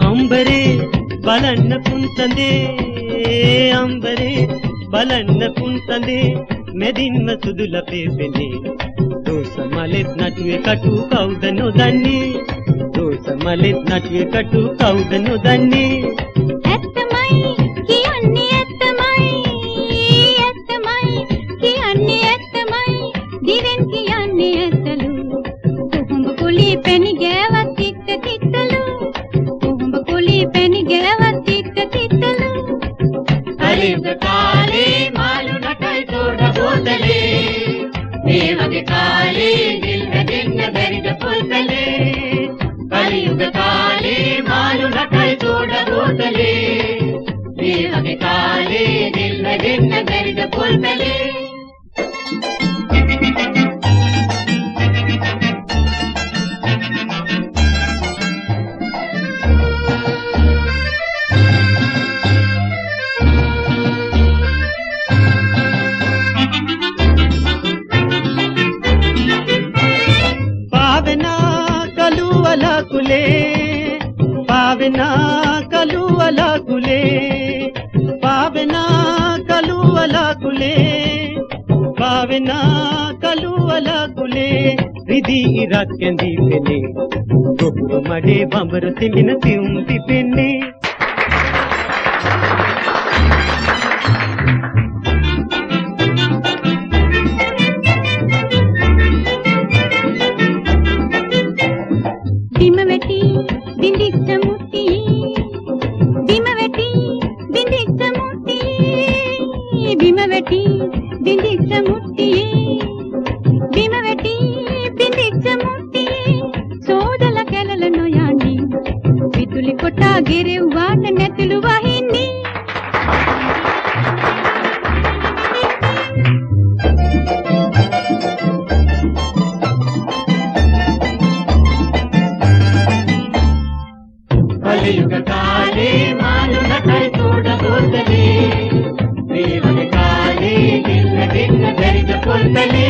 अंबरे बलन्न पुंतंदे अंबरे बलन्न पुंतंदे मेदिन्म सुदुल पेपෙනේ දෝස මලෙත් නටුවේ කටු කවුද නොදන්නේ දෝස මලෙත් නටුවේ කටු කවුද නොදන්නේ ඇත්තමයි කියන්නේ ඇත්තමයි කියන්නේ ඇත්තමයි දිවෙන් කියන්නේ ඇත්තලු කොහොඹ කොලි පැණි ගෑවත් තිත්ත තිත්තලු කොහොඹ කොලි පැණි ගෑවත් තිත්ත තිත්තලු කලින්ද කාලේ මාළු නටයි තෝඩ බෝතලේ මේ වගේ කාලේ දිල් වැදෙන්න බැරිද පොල්තලේ කලියුග කාලේ මාළු නටයි තෝඩ බෝතලේ මේ වගේ කාලේ දිල් වැදෙන්න බැරිද පොල්තලේ पावना कलुवला कुले पावना कलुवला कुले पावना कलुवला कुले रिदी रात केंदी पेने गोपुर मडे बंबर सिमिन पिउम दिपेने बिमवटी बिंदिक्ष मुट्टी बिमवटी बिंदिक्ष मुट्टी सोदल केलल नोयानी वितुलि कोटा गिरेवाट नेतुलु वाहिनी कलियुग काले मालु नटै तोड बोतले काले दिल दिन दर्द पुलतले